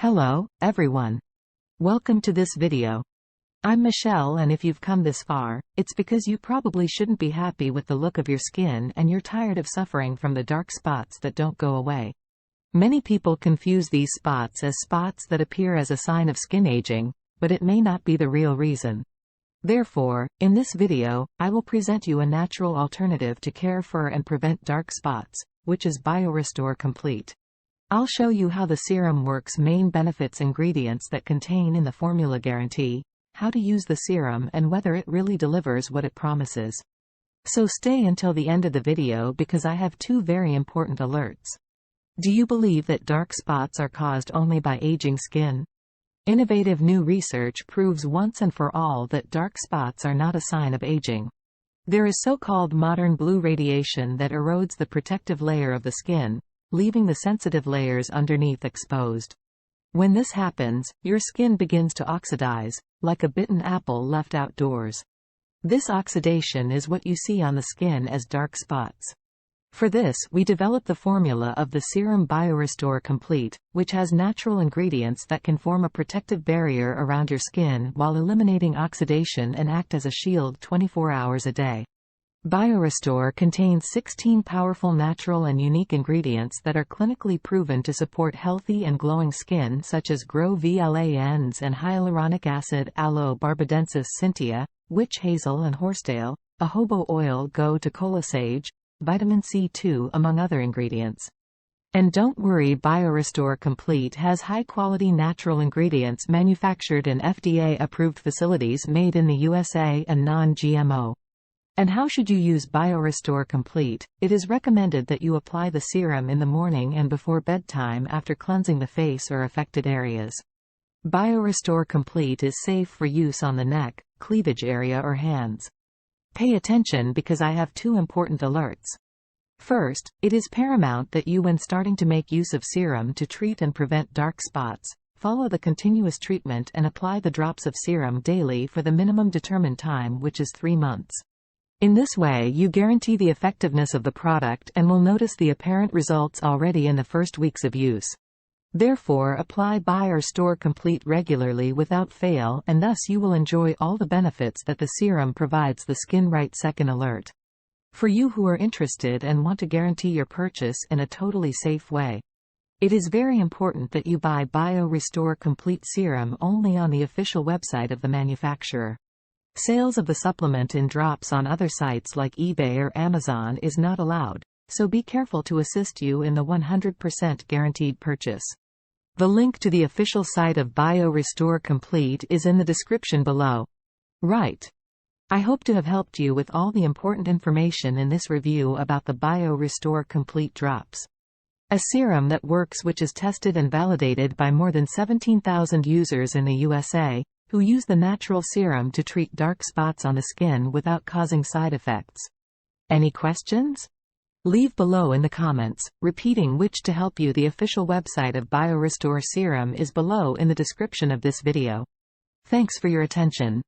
Hello, everyone. Welcome to this video. I'm Michelle, and if you've come this far, it's because you probably shouldn't be happy with the look of your skin and you're tired of suffering from the dark spots that don't go away. Many people confuse these spots as spots that appear as a sign of skin aging, but it may not be the real reason. Therefore, in this video, I will present you a natural alternative to care for and prevent dark spots, which is Biorestore Complete. I'll show you how the serum works, main benefits, ingredients that contain in the formula guarantee, how to use the serum, and whether it really delivers what it promises. So stay until the end of the video because I have two very important alerts. Do you believe that dark spots are caused only by aging skin? Innovative new research proves once and for all that dark spots are not a sign of aging. There is so-called modern blue radiation that erodes the protective layer of the skin, leaving the sensitive layers underneath exposed. When this happens, your skin begins to oxidize, like a bitten apple left outdoors. This oxidation is what you see on the skin as dark spots. For this, we developed the formula of the serum Biorestore Complete, which has natural ingredients that can form a protective barrier around your skin while eliminating oxidation and act as a shield 24 hours a day. Biorestore contains 16 powerful natural and unique ingredients that are clinically proven to support healthy and glowing skin, such as GROVLANs and hyaluronic acid, aloe barbadensis cynthia, witch hazel and horsetail, jojoba oil, gotu kola sage, vitamin C2, among other ingredients. And don't worry, Biorestore Complete has high-quality natural ingredients manufactured in FDA-approved facilities, made in the USA, and non-GMO. And how should you use Biorestore Complete? It is recommended that you apply the serum in the morning and before bedtime after cleansing the face or affected areas. Biorestore Complete is safe for use on the neck, cleavage area, or hands. Pay attention because I have two important alerts. First, it is paramount that you, when starting to make use of serum to treat and prevent dark spots, follow the continuous treatment and apply the drops of serum daily for the minimum determined time, which is 3 months. In this way, you guarantee the effectiveness of the product and will notice the apparent results already in the first weeks of use. Therefore, apply Biorestore Complete regularly without fail, and thus you will enjoy all the benefits that the serum provides. The skin right second alert. For you who are interested and want to guarantee your purchase in a totally safe way, it is very important that you buy Biorestore Complete serum only on the official website of the manufacturer. Sales of the supplement in drops on other sites like eBay or Amazon is not allowed, so be careful to assist you in the 100% guaranteed purchase. The link to the official site of Biorestore Complete is in the description below. Right. I hope to have helped you with all the important information in this review about the Biorestore Complete drops. A serum that works, which is tested and validated by more than 17,000 users in the USA, who use the natural serum to treat dark spots on the skin without causing side effects. Any questions? Leave below in the comments, repeating which to help you. The official website of Biorestore Serum is below in the description of this video. Thanks for your attention.